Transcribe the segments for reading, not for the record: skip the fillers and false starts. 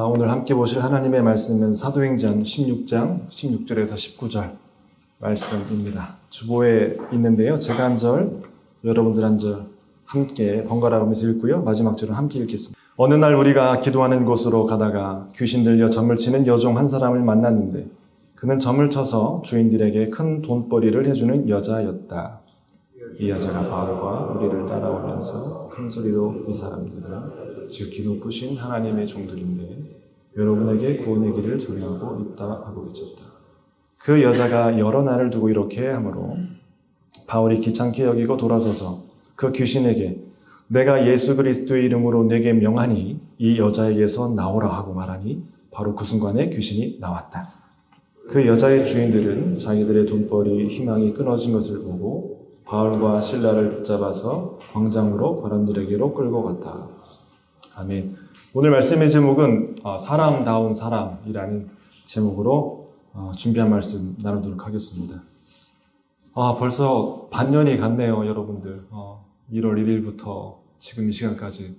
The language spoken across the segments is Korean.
오늘 함께 보실 하나님의 말씀은 사도행전 16장 16절에서 19절 말씀입니다. 주보에 있는데요. 제가 한 절, 여러분들 한 절 함께 번갈아 가면서 읽고요. 마지막 절은 함께 읽겠습니다. 어느 날 우리가 기도하는 곳으로 가다가 귀신 들려 점을 치는 여종 한 사람을 만났는데 그는 점을 쳐서 주인들에게 큰 돈벌이를 해주는 여자였다. 이 여자가 바울과 우리를 따라오면서 큰 소리로 이 사람들은 지극히 높으신 하나님의 종들인데 여러분에게 구원의 길을 전하고 있다 하고 외쳤다. 그 여자가 여러 날을 두고 이렇게 하므로 바울이 귀찮게 여기고 돌아서서 그 귀신에게 내가 예수 그리스도의 이름으로 내게 명하니 이 여자에게서 나오라 하고 말하니 바로 그 순간에 귀신이 나왔다. 그 여자의 주인들은 자기들의 돈벌이 희망이 끊어진 것을 보고 바울과 실라를 붙잡아서 광장으로 관원들에게로 끌고 갔다. 아멘. 오늘 말씀의 제목은 사람다운 사람이라는 제목으로 준비한 말씀 나누도록 하겠습니다. 벌써 반년이 갔네요, 여러분들. 1월 1일부터 지금 이 시간까지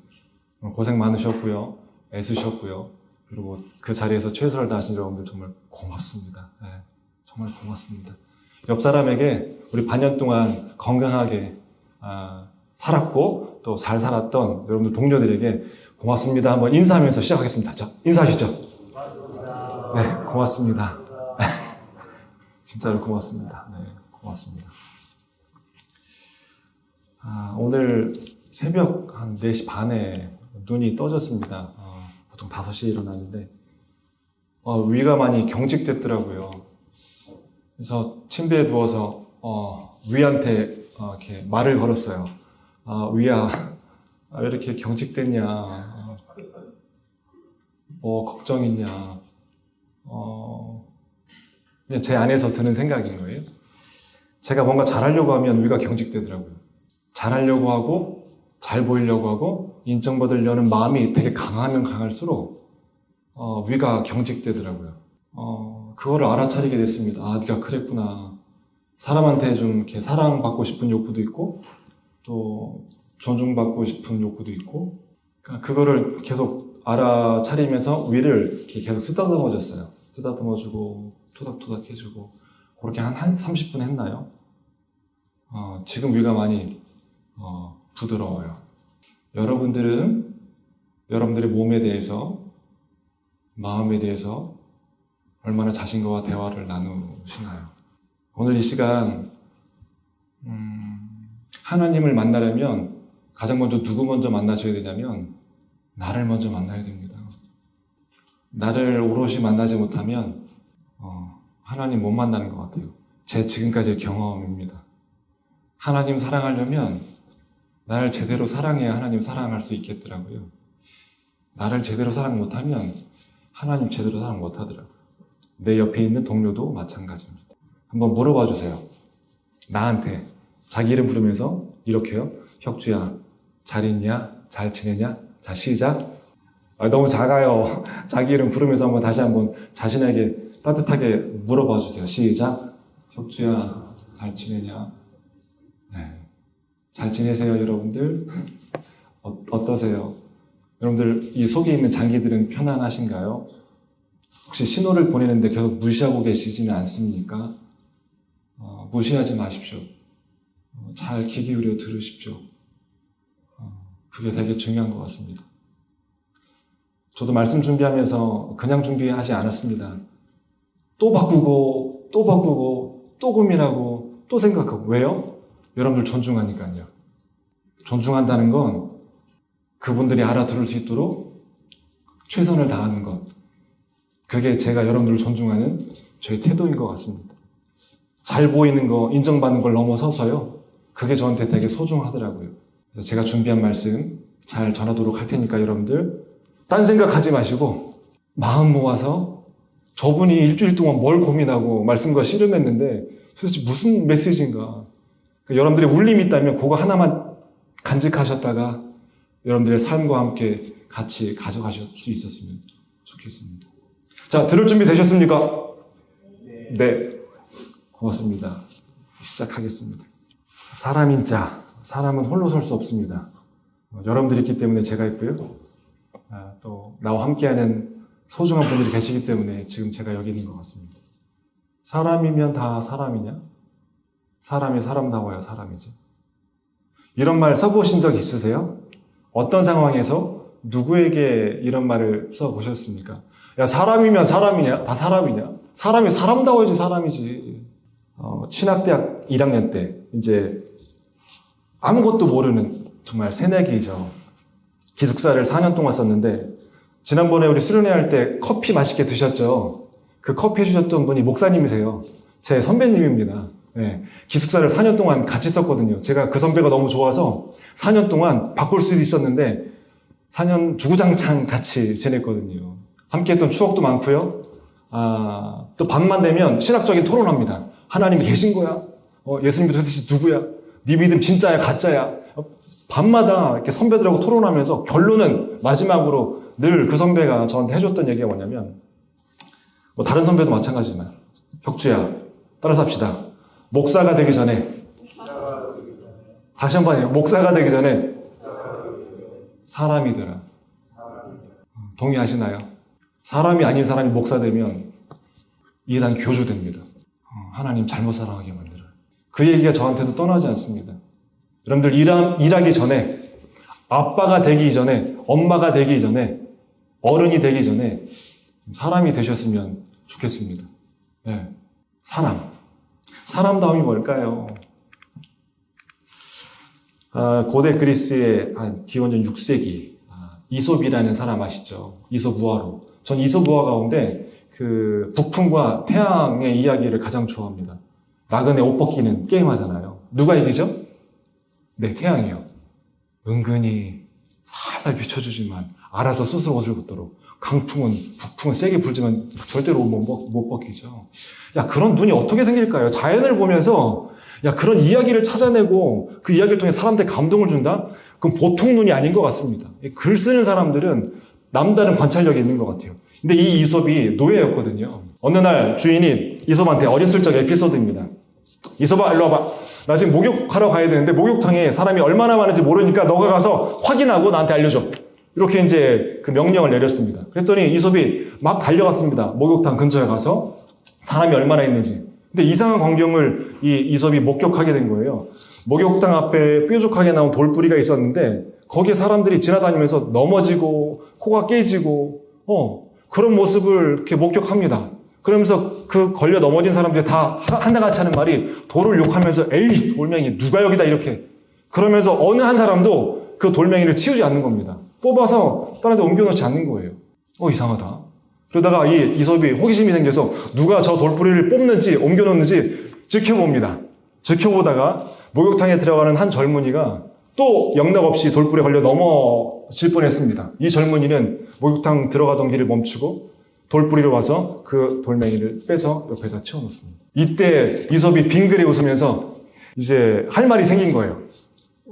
고생 많으셨고요. 애쓰셨고요. 그리고 그 자리에서 최선을 다하신 여러분들 정말 고맙습니다. 네, 정말 고맙습니다. 옆 사람에게 우리 반년 동안 건강하게 살았고 또 잘 살았던 여러분들 동료들에게 고맙습니다. 한번 인사하면서 시작하겠습니다. 자, 인사하시죠. 네, 고맙습니다. 진짜로 고맙습니다. 네, 고맙습니다. 오늘 새벽 한 4시 반에 눈이 떠졌습니다. 보통 5시에 일어나는데 위가 많이 경직됐더라고요. 그래서 침대에 누워서 위한테 이렇게 말을 걸었어요. 위야, 왜 이렇게 경직됐냐? 뭐 걱정 있냐? 그냥 제 안에서 드는 생각인 거예요. 제가 뭔가 잘하려고 하면 위가 경직되더라고요. 잘하려고 하고 잘 보이려고 하고 인정받으려는 마음이 되게 강하면 강할수록 위가 경직되더라고요. 그거를 알아차리게 됐습니다. 네가 그랬구나. 사람한테 좀 이렇게 사랑받고 싶은 욕구도 있고 또 존중받고 싶은 욕구도 있고 그거를 계속 알아차리면서 위를 이렇게 계속 쓰다듬어줬어요. 쓰다듬어주고 토닥토닥 해주고 그렇게 한 30분 했나요? 지금 위가 많이 부드러워요. 여러분들은 여러분들의 몸에 대해서 마음에 대해서 얼마나 자신과 대화를 나누시나요? 오늘 이 시간 하나님을 만나려면 가장 먼저 누구 먼저 만나셔야 되냐면 나를 먼저 만나야 됩니다. 나를 오롯이 만나지 못하면 하나님 못 만나는 것 같아요. 제 지금까지의 경험입니다. 하나님 사랑하려면 나를 제대로 사랑해야 하나님 사랑할 수 있겠더라고요. 나를 제대로 사랑 못하면 하나님 제대로 사랑 못하더라고요. 내 옆에 있는 동료도 마찬가지입니다. 한번 물어봐 주세요. 나한테 자기 이름 부르면서 이렇게요. 혁주야, 잘 있냐? 잘 지내냐? 자, 시작. 너무 작아요. 자기 이름 부르면서 한번 다시 한번 자신에게 따뜻하게 물어봐 주세요. 시작. 혁주야, 잘 지내냐? 네. 잘 지내세요, 여러분들? 어떠세요? 여러분들, 이 속에 있는 장기들은 편안하신가요? 혹시 신호를 보내는데 계속 무시하고 계시지는 않습니까? 무시하지 마십시오. 잘 귀 기울여 들으십시오. 그게 되게 중요한 것 같습니다. 저도 말씀 준비하면서 그냥 준비하지 않았습니다. 또 바꾸고, 또 바꾸고, 또 고민하고, 또 생각하고. 왜요? 여러분들 존중하니까요. 존중한다는 건 그분들이 알아들을 수 있도록 최선을 다하는 것. 그게 제가 여러분들을 존중하는 저의 태도인 것 같습니다. 잘 보이는 거, 인정받는 걸 넘어서서요. 그게 저한테 되게 소중하더라고요. 그래서 제가 준비한 말씀 잘 전하도록 할 테니까 여러분들 딴 생각하지 마시고 마음 모아서 저분이 일주일 동안 뭘 고민하고 말씀과 씨름했는데 도대체 무슨 메시지인가. 여러분들의 울림이 있다면 그거 하나만 간직하셨다가 여러분들의 삶과 함께 같이 가져가실 수 있었으면 좋겠습니다. 자, 들을 준비 되셨습니까? 네. 고맙습니다. 시작하겠습니다. 사람인 자, 사람은 홀로 설 수 없습니다. 여러분들이 있기 때문에 제가 있고요. 또 나와 함께하는 소중한 분들이 계시기 때문에 지금 제가 여기 있는 것 같습니다. 사람이면 다 사람이냐? 사람이 사람다워야 사람이지. 이런 말 써보신 적 있으세요? 어떤 상황에서 누구에게 이런 말을 써보셨습니까? 야, 사람이면 사람이냐? 다 사람이냐? 사람이 사람다워야지 사람이지. 신학대학 1학년 때 이제 아무것도 모르는 정말 새내기죠. 기숙사를 4년 동안 썼는데 지난번에 우리 수련회 때 커피 맛있게 드셨죠? 그 커피 해주셨던 분이 목사님이세요. 제 선배님입니다. 네, 기숙사를 4년 동안 같이 썼거든요. 제가 그 선배가 너무 좋아서 4년 동안 바꿀 수도 있었는데 4년 주구장창 같이 지냈거든요. 함께 했던 추억도 많고요. 또 밤만 되면 신학적인 토론합니다. 하나님이 계신 거야? 예수님이 도대체 누구야? 네 믿음 진짜야 가짜야? 밤마다 이렇게 선배들하고 토론하면서 결론은 마지막으로 늘 그 선배가 저한테 해줬던 얘기가 뭐냐면 뭐 다른 선배도 마찬가지지만 혁주야 따라서 합시다. 목사가 되기 전에 다시 한 번 해요. 목사가 되기 전에 사람이 되라. 동의하시나요? 사람이 아닌 사람이 목사 되면 이단 교주됩니다. 하나님 잘못 살아가게 만들어요. 그 얘기가 저한테도 떠나지 않습니다. 여러분들 일하기 전에 아빠가 되기 전에 엄마가 되기 전에 어른이 되기 전에 사람이 되셨으면 좋겠습니다. 네. 사람다움이 뭘까요? 고대 그리스의 한 기원전 6세기 이솝이라는 사람 아시죠? 이솝 우화로. 전 이솝 우화 가운데 그 북풍과 태양의 이야기를 가장 좋아합니다. 나그네 옷 벗기는 게임 하잖아요. 누가 이기죠? 네, 태양이요. 은근히 살살 비춰주지만 알아서 스스로 옷을 벗도록 북풍은 세게 불지만 절대로 못 벗기죠. 야, 그런 눈이 어떻게 생길까요? 자연을 보면서 야, 그런 이야기를 찾아내고 그 이야기를 통해 사람들의 감동을 준다? 그건 보통 눈이 아닌 것 같습니다. 글 쓰는 사람들은 남다른 관찰력이 있는 것 같아요. 근데 이 이솝이 노예였거든요. 어느 날 주인이 이솝한테 어렸을 적 에피소드입니다. 이솝아, 일로 와봐. 나 지금 목욕하러 가야 되는데 목욕탕에 사람이 얼마나 많은지 모르니까 너가 가서 확인하고 나한테 알려줘. 이렇게 이제 그 명령을 내렸습니다. 그랬더니 이솝이 막 달려갔습니다. 목욕탕 근처에 가서 사람이 얼마나 있는지. 근데 이상한 광경을 이 이솝이 목격하게 된 거예요. 목욕탕 앞에 뾰족하게 나온 돌뿌리가 있었는데 거기에 사람들이 지나다니면서 넘어지고 코가 깨지고 그런 모습을 이렇게 목격합니다. 그러면서 그 걸려 넘어진 사람들이 다 하나같이 하는 말이 돌을 욕하면서 에이 돌멩이 누가 여기다 이렇게 그러면서 어느 한 사람도 그 돌멩이를 치우지 않는 겁니다. 뽑아서 다른 데 옮겨놓지 않는 거예요. 이상하다. 그러다가 이 이솝이 호기심이 생겨서 누가 저 돌뿌리를 뽑는지 옮겨놓는지 지켜봅니다. 지켜보다가 목욕탕에 들어가는 한 젊은이가 또 영락없이 돌뿌리에 걸려 넘어질 뻔했습니다. 이 젊은이는 목욕탕 들어가던 길을 멈추고 돌뿌리로 와서 그 돌멩이를 빼서 옆에다 치워놓습니다. 이때 이솝이 빙그레 웃으면서 이제 할 말이 생긴 거예요.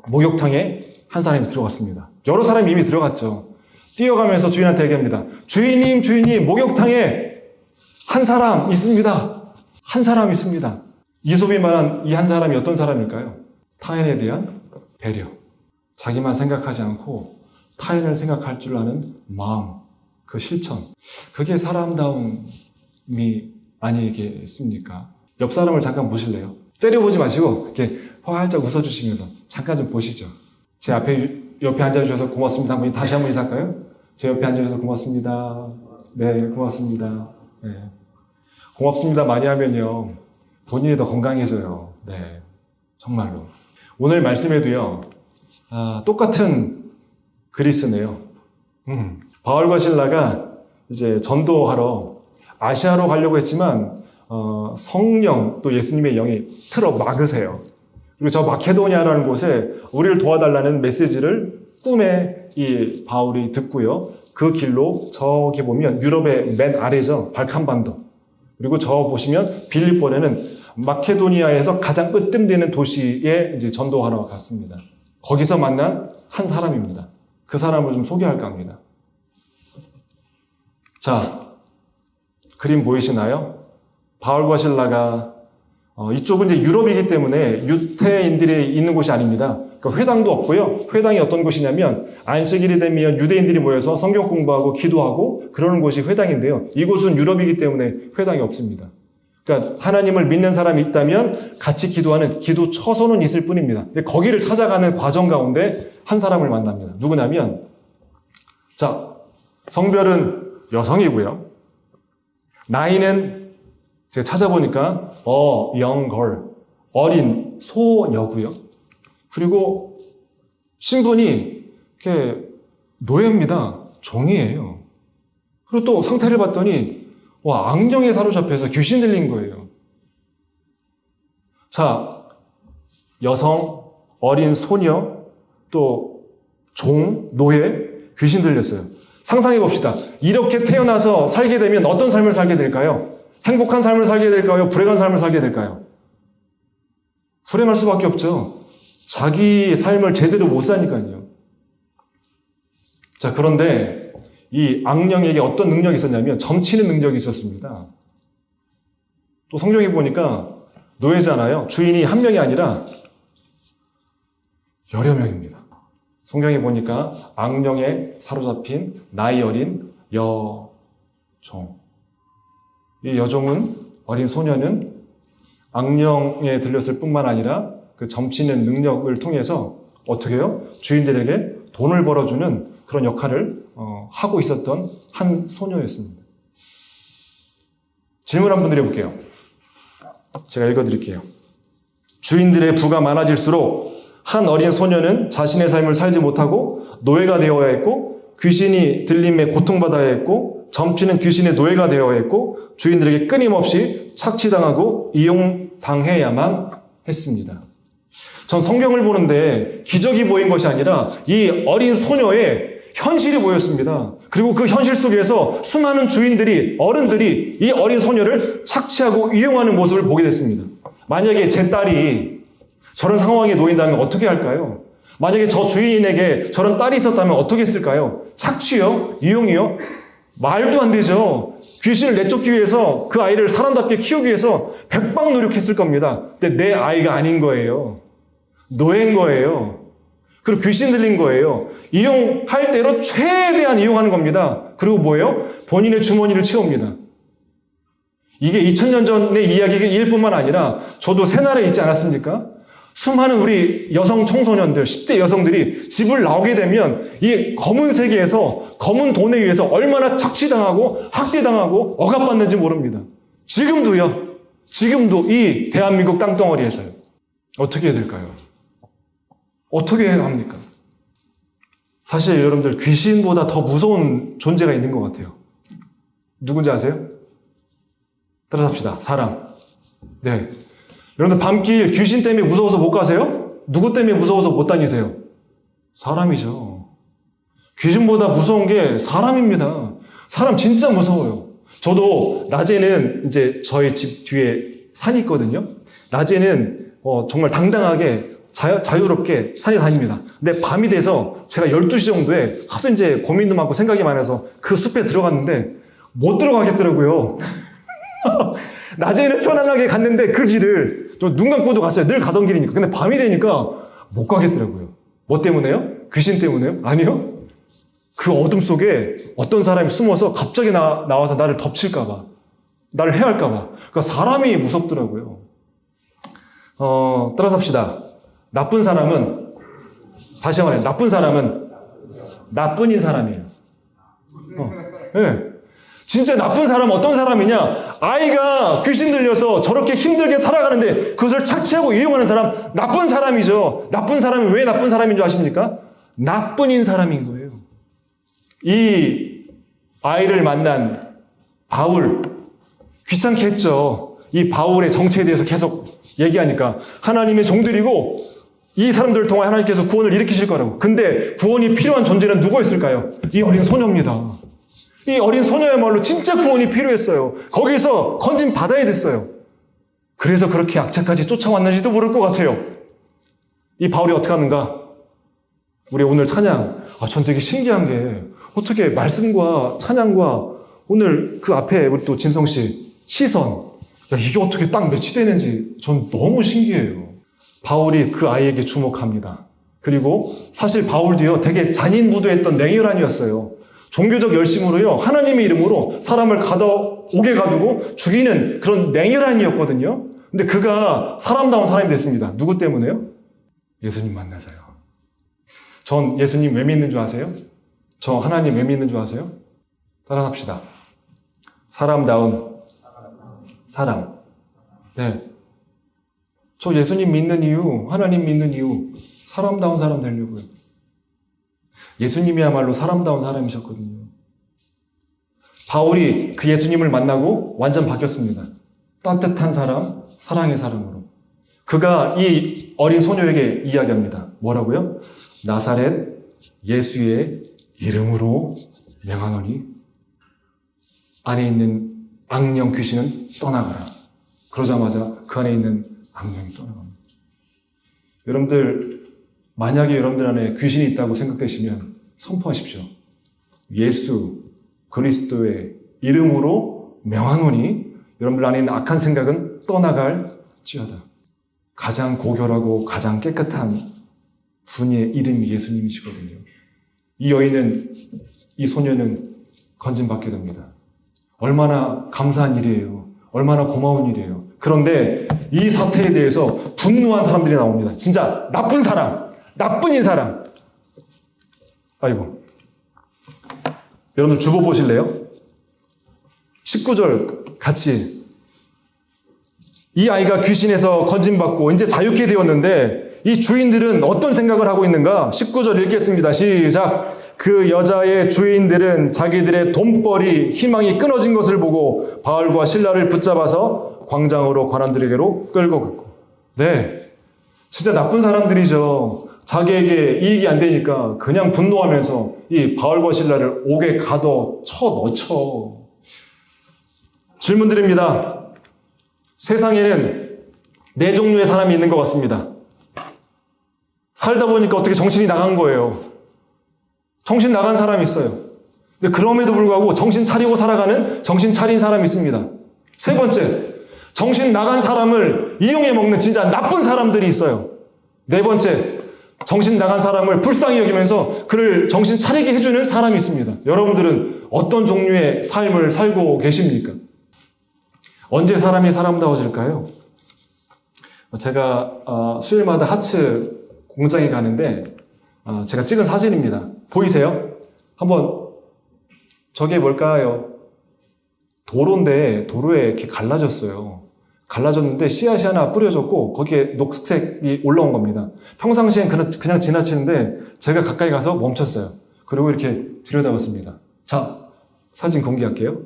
목욕탕에 한 사람이 들어갔습니다. 여러 사람이 이미 들어갔죠. 뛰어가면서 주인한테 얘기합니다. 주인님, 목욕탕에 한 사람 있습니다. 한 사람 있습니다. 이솝이 말한 이 한 사람이 어떤 사람일까요? 타인에 대한 배려. 자기만 생각하지 않고 타인을 생각할 줄 아는 마음, 그 실천. 그게 사람다움이 아니겠습니까? 옆 사람을 잠깐 보실래요? 째려보지 마시고 이렇게 활짝 웃어주시면서 잠깐 좀 보시죠. 제 옆에 앉아주셔서 고맙습니다. 다시 한번 인사할까요? 제 옆에 앉아주셔서 고맙습니다. 네, 고맙습니다. 네. 고맙습니다 많이 하면요. 본인이 더 건강해져요. 네. 정말로. 오늘 말씀에도요, 똑같은 글이 쓰네요. 바울과 실라가 이제 전도하러 아시아로 가려고 했지만, 성령 또 예수님의 영이 틀어 막으세요. 그리고 저 마케도니아라는 곳에 우리를 도와달라는 메시지를 꿈에 이 바울이 듣고요. 그 길로 저기 보면 유럽의 맨 아래죠. 발칸반도. 그리고 저 보시면 빌립보에는 마케도니아에서 가장 으뜸되는 도시에 이제 전도하러 갔습니다. 거기서 만난 한 사람입니다. 그 사람을 좀 소개할까 합니다. 자, 그림 보이시나요? 바울과 실라가 이쪽은 이제 유럽이기 때문에 유태인들이 있는 곳이 아닙니다. 그러니까 회당도 없고요. 회당이 어떤 곳이냐면 안식일이 되면 유대인들이 모여서 성경 공부하고 기도하고 그러는 곳이 회당인데요. 이곳은 유럽이기 때문에 회당이 없습니다. 그러니까 하나님을 믿는 사람이 있다면 같이 기도하는 기도 처소는 있을 뿐입니다. 근데 거기를 찾아가는 과정 가운데 한 사람을 만납니다. 누구냐면 자, 성별은 여성이고요. 나이는 제가 찾아보니까 young girl, 어린 소녀고요. 그리고 신분이 이렇게 노예입니다. 종이에요. 그리고 또 상태를 봤더니 악령에 사로잡혀서 귀신 들린 거예요. 자, 여성, 어린 소녀, 또 종, 노예, 귀신 들렸어요. 상상해 봅시다. 이렇게 태어나서 살게 되면 어떤 삶을 살게 될까요? 행복한 삶을 살게 될까요? 불행한 삶을 살게 될까요? 불행할 수밖에 없죠. 자기 삶을 제대로 못 사니까요. 자, 그런데 이 악령에게 어떤 능력이 있었냐면 점치는 능력이 있었습니다. 또 성경에 보니까 노예잖아요. 주인이 한 명이 아니라 여러 명입니다. 성경에 보니까 악령에 사로잡힌 나이 어린 여종. 이 여종은, 어린 소녀는 악령에 들렸을 뿐만 아니라 그 점치는 능력을 통해서 어떻게 해요? 주인들에게 돈을 벌어주는 그런 역할을 하고 있었던 한 소녀였습니다. 질문 한번 드려볼게요. 제가 읽어드릴게요. 주인들의 부가 많아질수록 한 어린 소녀는 자신의 삶을 살지 못하고 노예가 되어야 했고, 귀신이 들림에 고통받아야 했고, 점치는 귀신의 노예가 되어야 했고, 주인들에게 끊임없이 착취당하고 이용당해야만 했습니다. 전 성경을 보는데 기적이 보인 것이 아니라 이 어린 소녀의 현실이 보였습니다. 그리고 그 현실 속에서 수많은 주인들이, 어른들이 이 어린 소녀를 착취하고 이용하는 모습을 보게 됐습니다. 만약에 제 딸이 저런 상황에 놓인다면 어떻게 할까요? 만약에 저 주인에게 저런 딸이 있었다면 어떻게 했을까요? 착취요? 이용이요? 말도 안 되죠. 귀신을 내쫓기 위해서 그 아이를 사람답게 키우기 위해서 백방 노력했을 겁니다. 근데 내 아이가 아닌 거예요. 노예인 거예요. 그리고 귀신 들린 거예요. 이용할 대로 최대한 이용하는 겁니다. 그리고 뭐예요? 본인의 주머니를 채웁니다. 이게 2000년 전의 이야기일 뿐만 아니라 저도 새날에 있지 않았습니까? 수많은 우리 여성 청소년들, 10대 여성들이 집을 나오게 되면 이 검은 세계에서 검은 돈에 의해서 얼마나 착취당하고 학대당하고 억압받는지 모릅니다. 지금도요. 지금도 이 대한민국 땅덩어리에서요. 어떻게 해야 될까요? 어떻게 해야 합니까? 사실 여러분들 귀신보다 더 무서운 존재가 있는 것 같아요. 누군지 아세요? 따라서 합시다. 사람. 네. 여러분들 밤길 귀신 때문에 무서워서 못 가세요? 누구 때문에 무서워서 못 다니세요? 사람이죠. 귀신보다 무서운 게 사람입니다. 사람 진짜 무서워요. 저도 낮에는 이제 저희 집 뒤에 산이 있거든요. 낮에는 정말 당당하게 자유롭게 산에 다닙니다. 근데 밤이 돼서 제가 12시 정도에 하도 이제 고민도 많고 생각이 많아서 그 숲에 들어갔는데 못 들어가겠더라고요. 낮에는 편안하게 갔는데 그 길을 눈 감고도 갔어요. 늘 가던 길이니까. 근데 밤이 되니까 못 가겠더라고요. 뭐 때문에요? 귀신 때문에요? 아니요. 그 어둠 속에 어떤 사람이 숨어서 갑자기 나와서 나를 덮칠까봐, 나를 해할까봐. 그러니까 사람이 무섭더라고요. 따라서 합시다. 나쁜 사람은, 다시 말해요. 나쁜 사람은 나뿐인 사람이에요. 네. 진짜 나쁜 사람은 어떤 사람이냐? 아이가 귀신 들려서 저렇게 힘들게 살아가는데 그것을 착취하고 이용하는 사람, 나쁜 사람이죠. 나쁜 사람이 왜 나쁜 사람인 줄 아십니까? 나뿐인 사람인 거예요. 이 아이를 만난 바울, 귀찮게 했죠. 이 바울의 정체에 대해서 계속 얘기하니까 하나님의 종들이고 이 사람들을 통해 하나님께서 구원을 일으키실 거라고. 근데 구원이 필요한 존재는 누구였을까요? 이 어린 소녀입니다. 이 어린 소녀야말로 진짜 구원이 필요했어요. 거기서 건진 받아야 됐어요. 그래서 그렇게 악착까지 쫓아왔는지도 모를 것 같아요. 이 바울이 어떻게 하는가? 우리 오늘 찬양, 전 되게 신기한 게 어떻게 말씀과 찬양과 오늘 그 앞에 우리 또 진성 씨 시선, 이게 어떻게 딱 매치되는지 전 너무 신기해요. 바울이 그 아이에게 주목합니다. 그리고 사실 바울도요, 되게 잔인무도했던 냉혈한이었어요. 종교적 열심으로요, 하나님의 이름으로 사람을 오게 가두고 죽이는 그런 냉혈한이었거든요. 근데 그가 사람다운 사람이 됐습니다. 누구 때문에요? 예수님 만나서요. 전 예수님 왜 믿는 줄 아세요? 저 하나님 왜 믿는 줄 아세요? 따라합시다. 사람다운 사람. 네. 저 예수님 믿는 이유, 하나님 믿는 이유, 사람다운 사람 되려고요. 예수님이야말로 사람다운 사람이셨거든요. 바울이 그 예수님을 만나고 완전 바뀌었습니다. 따뜻한 사람, 사랑의 사람으로. 그가 이 어린 소녀에게 이야기합니다. 뭐라고요? 나사렛 예수의 이름으로 명하노니 안에 있는 악령 귀신은 떠나가라. 그러자마자 그 안에 있는 악령이 떠나갑니다. 여러분들, 만약에 여러분들 안에 귀신이 있다고 생각되시면 선포하십시오. 예수 그리스도의 이름으로 명하노니 여러분들 안에 있는 악한 생각은 떠나갈지어다. 가장 고결하고 가장 깨끗한 분의 이름이 예수님이시거든요. 이 여인은, 이 소녀는 건진받게 됩니다. 얼마나 감사한 일이에요. 얼마나 고마운 일이에요. 그런데 이 사태에 대해서 분노한 사람들이 나옵니다. 진짜 나쁜 사람, 나쁜인 사람. 아이고. 여러분 주보 보실래요? 19절 같이. 이 아이가 귀신에서 건진받고 이제 자유케 되었는데 이 주인들은 어떤 생각을 하고 있는가? 19절 읽겠습니다. 시작. 그 여자의 주인들은 자기들의 돈벌이 희망이 끊어진 것을 보고 바울과 실라를 붙잡아서 광장으로 관원들에게로 끌고 갔고. 네, 진짜 나쁜 사람들이죠. 자기에게 이익이 안 되니까 그냥 분노하면서 이 바울과 실라를 옥에 가둬 쳐넣죠. 질문 드립니다. 세상에는 네 종류의 사람이 있는 것 같습니다. 살다 보니까 어떻게 정신이 나간 거예요. 정신 나간 사람이 있어요. 근데 그럼에도 불구하고 정신 차리고 살아가는 정신 차린 사람이 있습니다. 세 번째, 정신 나간 사람을 이용해 먹는 진짜 나쁜 사람들이 있어요. 네 번째, 정신 나간 사람을 불쌍히 여기면서 그를 정신 차리게 해주는 사람이 있습니다. 여러분들은 어떤 종류의 삶을 살고 계십니까? 언제 사람이 사람다워질까요? 제가 수요일마다 하츠 공장에 가는데 제가 찍은 사진입니다. 보이세요? 한번 저게 뭘까요? 도로인데 도로에 이렇게 갈라졌어요. 갈라졌는데 씨앗이 하나 뿌려졌고 거기에 녹색이 올라온 겁니다. 평상시엔 그냥 지나치는데 제가 가까이 가서 멈췄어요. 그리고 이렇게 들여다봤습니다. 자, 사진 공개할게요.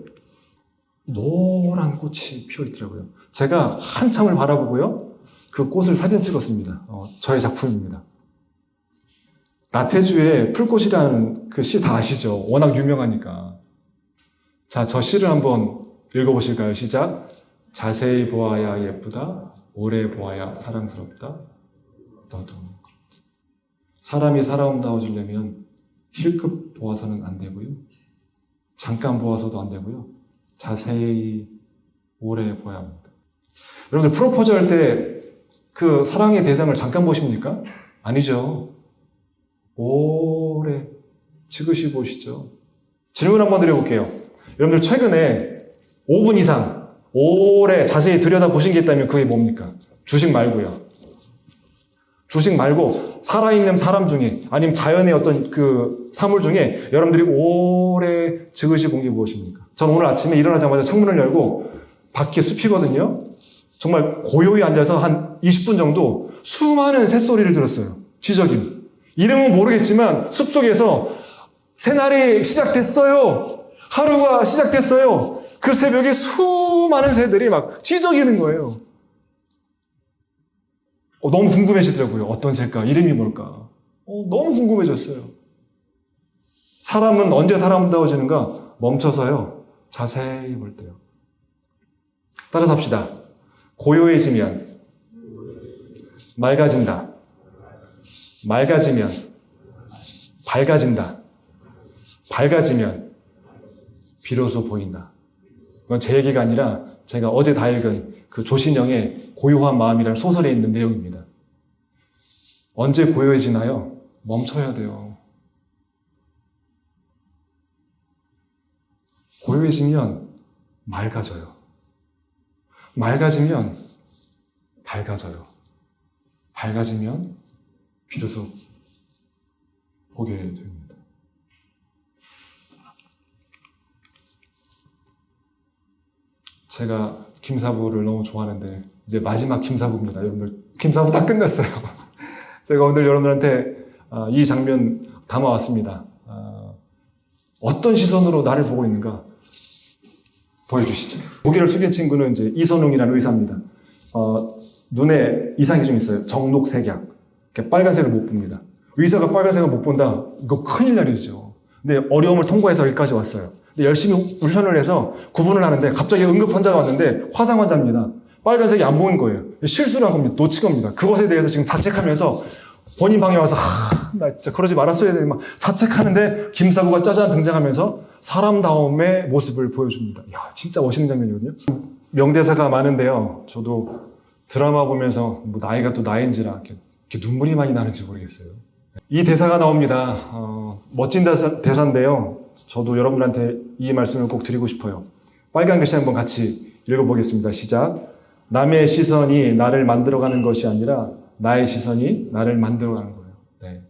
노란 꽃이 피어 있더라고요. 제가 한참을 바라보고요. 그 꽃을 사진 찍었습니다. 저의 작품입니다. 나태주의 풀꽃이라는 그 시 다 아시죠? 워낙 유명하니까. 자, 저 시를 한번 읽어보실까요? 시작. 자세히 보아야 예쁘다. 오래 보아야 사랑스럽다. 너도. 사람이 사람다워지려면 힐끗 보아서는 안 되고요. 잠깐 보아서도 안 되고요. 자세히 오래 보아야 합니다. 여러분들 프로포즈 할 때 그 사랑의 대상을 잠깐 보십니까? 아니죠. 오래 지그시 보시죠. 질문 한번 드려볼게요. 여러분들 최근에 5분 이상 오래 자세히 들여다보신 게 있다면 그게 뭡니까? 주식 말고요. 주식 말고 살아있는 사람 중에 아니면 자연의 어떤 그 사물 중에 여러분들이 오래 지그시 본 게 무엇입니까? 저는 오늘 아침에 일어나자마자 창문을 열고 밖에 숲이거든요. 정말 고요히 앉아서 한 20분 정도 수많은 새소리를 들었어요. 지저귀. 이름은 모르겠지만 숲속에서 새날이 시작됐어요. 하루가 시작됐어요. 그 새벽에 수많은 새들이 막 쥐저기는 거예요. 너무 궁금해지더라고요. 어떤 새일까? 이름이 뭘까? 너무 궁금해졌어요. 사람은 언제 사람다워지는가? 멈춰서요. 자세히 볼 때요. 따라서 합시다. 고요해지면 맑아진다. 맑아지면 밝아진다. 밝아지면 비로소 보인다. 이건 제 얘기가 아니라 제가 어제 다 읽은 그 조신영의 고요한 마음이라는 소설에 있는 내용입니다. 언제 고요해지나요? 멈춰야 돼요. 고요해지면 맑아져요. 맑아지면 밝아져요. 밝아지면 비로소 보게 됩니다. 제가 김사부를 너무 좋아하는데 이제 마지막 김사부입니다. 여러분들 김사부 다 끝냈어요. 제가 오늘 여러분들한테 이 장면 담아왔습니다. 어떤 시선으로 나를 보고 있는가 보여주시죠. 고개를 숙인 친구는 이제 이선웅이라는 의사입니다. 눈에 이상이 좀 있어요. 정록색약. 빨간색을 못 봅니다. 의사가 빨간색을 못 본다? 이거 큰일 날 일이죠. 근데 어려움을 통과해서 여기까지 왔어요. 근데 열심히 훈련을 해서 구분을 하는데 갑자기 응급 환자가 왔는데 화상 환자입니다. 빨간색이 안 보인 거예요. 실수를 한 겁니다. 놓친 겁니다. 그것에 대해서 지금 자책하면서 본인 방에 와서 나 진짜 그러지 말았어야 돼. 막 자책하는데 김사부가 짜잔 등장하면서 사람다움의 모습을 보여줍니다. 이야, 진짜 멋있는 장면이거든요. 명대사가 많은데요. 저도 드라마 보면서 뭐 나이가 또 나이인지라 이렇게 눈물이 많이 나는지 모르겠어요. 이 대사가 나옵니다. 멋진 대사인데요. 저도 여러분들한테 이 말씀을 꼭 드리고 싶어요. 빨간 글씨 한번 같이 읽어보겠습니다. 시작. 남의 시선이 나를 만들어가는 것이 아니라 나의 시선이 나를 만들어가는 거예요. 네.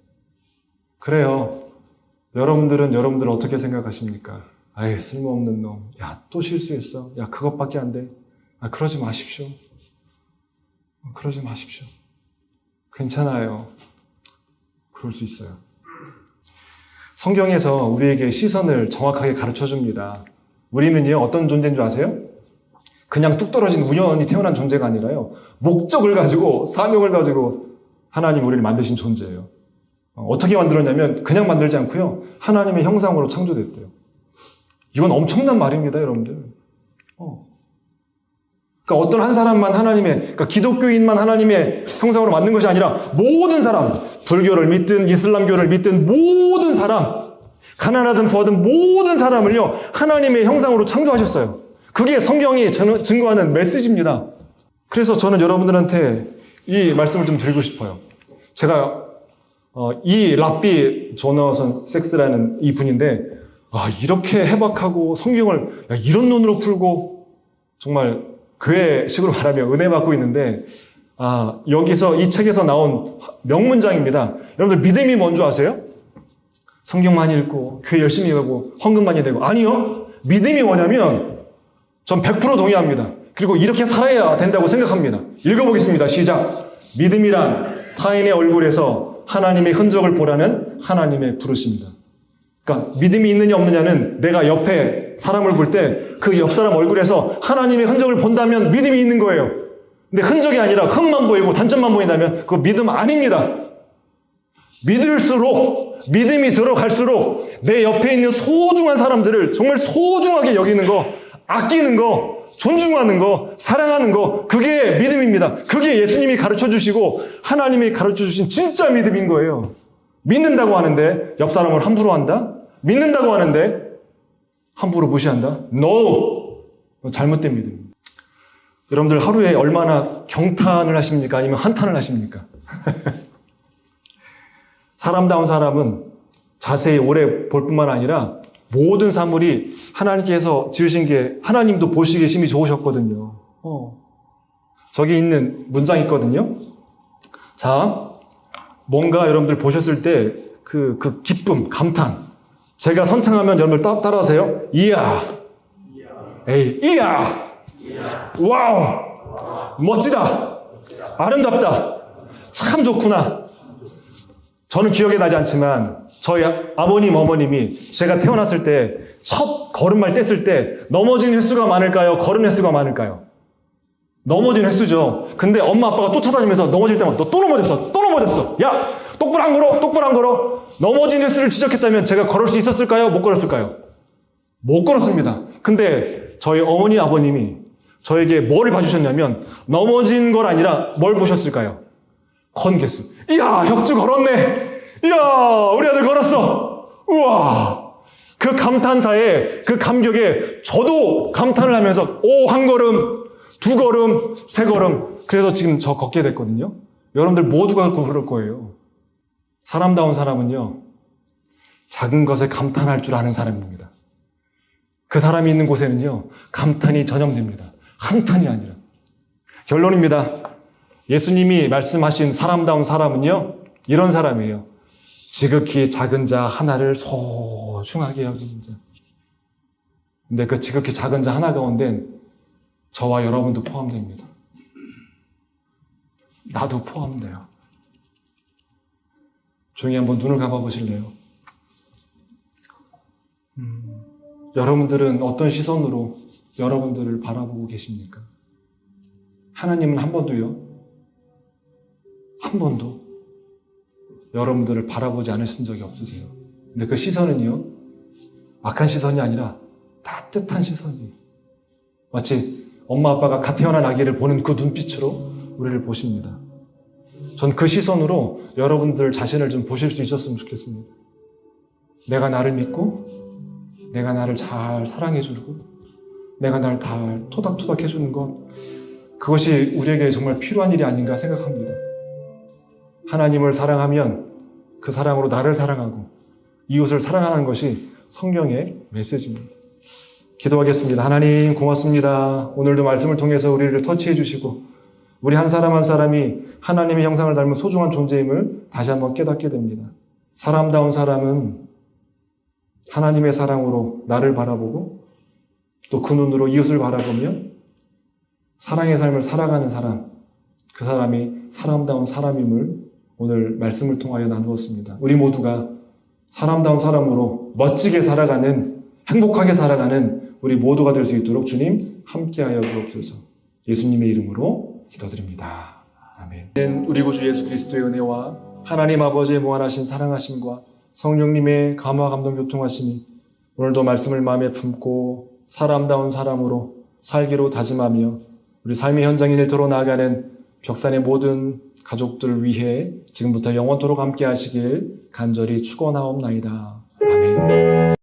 그래요. 여러분들은 여러분들 어떻게 생각하십니까? 아이, 쓸모없는 놈. 야, 또 실수했어. 야, 그것밖에 안 돼. 그러지 마십시오. 그러지 마십시오. 괜찮아요. 그럴 수 있어요. 성경에서 우리에게 시선을 정확하게 가르쳐 줍니다. 우리는요, 어떤 존재인 줄 아세요? 그냥 뚝 떨어진 우연히 태어난 존재가 아니라요, 목적을 가지고, 사명을 가지고 하나님 우리를 만드신 존재예요. 어떻게 만들었냐면 그냥 만들지 않고요, 하나님의 형상으로 창조됐대요. 이건 엄청난 말입니다, 여러분들. 그러니까 어떤 한 사람만 그러니까 기독교인만 하나님의 형상으로 만든 것이 아니라 모든 사람, 불교를 믿든 이슬람교를 믿든 모든 사람, 가난하든 부하든 모든 사람을요, 하나님의 형상으로 창조하셨어요. 그게 성경이 증거하는 메시지입니다. 그래서 저는 여러분들한테 이 말씀을 좀 드리고 싶어요. 제가 이 랍비 조너선 섹스라는 이 분인데, 이렇게 해박하고 성경을 이런 눈으로 풀고 정말 교회식으로 말하면 은혜 받고 있는데, 여기서 이 책에서 나온 명문장입니다. 여러분들 믿음이 뭔지 아세요? 성경 많이 읽고 교회 열심히 가고 헌금 많이 되고. 아니요. 믿음이 뭐냐면 전 100% 동의합니다. 그리고 이렇게 살아야 된다고 생각합니다. 읽어보겠습니다. 시작. 믿음이란 타인의 얼굴에서 하나님의 흔적을 보라는 하나님의 부르심입니다. 그러니까 믿음이 있느냐 없느냐는 내가 옆에 사람을 볼 때 그 옆 사람 얼굴에서 하나님의 흔적을 본다면 믿음이 있는 거예요. 근데 흔적이 아니라 흠만 보이고 단점만 보인다면 그거 믿음 아닙니다. 믿을수록, 믿음이 들어갈수록 내 옆에 있는 소중한 사람들을 정말 소중하게 여기는 거, 아끼는 거, 존중하는 거, 사랑하는 거, 그게 믿음입니다. 그게 예수님이 가르쳐 주시고 하나님이 가르쳐 주신 진짜 믿음인 거예요. 믿는다고 하는데 옆 사람을 함부로 한다? 믿는다고 하는데 함부로 무시한다? No! 잘못된 믿음입니다. 여러분들 하루에 얼마나 경탄을 하십니까? 아니면 한탄을 하십니까? 사람다운 사람은 자세히 오래 볼 뿐만 아니라 모든 사물이 하나님께서 지으신 게 하나님도 보시기에 심히 좋으셨거든요. 저기 있는 문장이 있거든요. 자, 뭔가 여러분들 보셨을 때 그 기쁨, 감탄. 제가 선창하면 여러분들 따라하세요. 이야. 에이, 이야. 와우. 멋지다. 아름답다. 참 좋구나. 저는 기억이 나지 않지만 저희 아버님, 어머님이 제가 태어났을 때 첫 걸음말 뗐을 때 넘어진 횟수가 많을까요? 걸은 횟수가 많을까요? 넘어진 횟수죠. 근데 엄마 아빠가 쫓아다니면서 넘어질 때마다 너 또 넘어졌어. 또 넘어졌어. 야, 똑바로 안 걸어. 똑바로 안 걸어. 넘어진 횟수를 지적했다면 제가 걸을 수 있었을까요? 못 걸었을까요? 못 걸었습니다. 근데 저희 어머니, 아버님이 저에게 뭐를 봐주셨냐면 넘어진 걸 아니라 뭘 보셨을까요? 건 개수. 이야, 혁주 걸었네. 이야, 우리 아들 걸었어. 우와. 그 감탄사에, 그 감격에 저도 감탄을 하면서 한 걸음, 두 걸음, 세 걸음, 그래서 지금 저 걷게 됐거든요. 여러분들 모두가 그럴 거예요. 사람다운 사람은요, 작은 것에 감탄할 줄 아는 사람입니다. 그 사람이 있는 곳에는요, 감탄이 전염됩니다. 한탄이 아니라. 결론입니다. 예수님이 말씀하신 사람다운 사람은요, 이런 사람이에요. 지극히 작은 자 하나를 소중하게 여기는 자. 근데 그 지극히 작은 자 하나 가운데는 저와 여러분도 포함됩니다. 나도 포함돼요. 조용히 한번 눈을 감아 보실래요? 여러분들은 어떤 시선으로 여러분들을 바라보고 계십니까? 하나님은 한 번도 여러분들을 바라보지 않으신 적이 없으세요. 근데 그 시선은요, 악한 시선이 아니라 따뜻한 시선이에요. 마치 엄마 아빠가 갓 태어난 아기를 보는 그 눈빛으로 우리를 보십니다. 전 그 시선으로 여러분들 자신을 좀 보실 수 있었으면 좋겠습니다. 내가 나를 믿고, 내가 나를 잘 사랑해주고, 내가 나를 다 토닥토닥 해주는 것, 그것이 우리에게 정말 필요한 일이 아닌가 생각합니다. 하나님을 사랑하면 그 사랑으로 나를 사랑하고 이웃을 사랑하는 것이 성경의 메시지입니다. 기도하겠습니다. 하나님 고맙습니다. 오늘도 말씀을 통해서 우리를 터치해 주시고 우리 한 사람 한 사람이 하나님의 형상을 닮은 소중한 존재임을 다시 한번 깨닫게 됩니다. 사람다운 사람은 하나님의 사랑으로 나를 바라보고 또 그 눈으로 이웃을 바라보며 사랑의 삶을 살아가는 사람, 그 사람이 사람다운 사람임을 오늘 말씀을 통하여 나누었습니다. 우리 모두가 사람다운 사람으로 멋지게 살아가는, 행복하게 살아가는 우리 모두가 될 수 있도록 주님 함께하여 주옵소서. 예수님의 이름으로 기도드립니다. 아멘. 우리 구주 예수 그리스도의 은혜와 하나님 아버지의 무한하신 사랑하심과 성령님의 감화 감동 교통하심이 오늘도 말씀을 마음에 품고 사람다운 사람으로 살기로 다짐하며 우리 삶의 현장에 일터로 나아가는 벽산의 모든 가족들 위해 지금부터 영원토록 함께 하시길 간절히 축원하옵나이다. 아멘.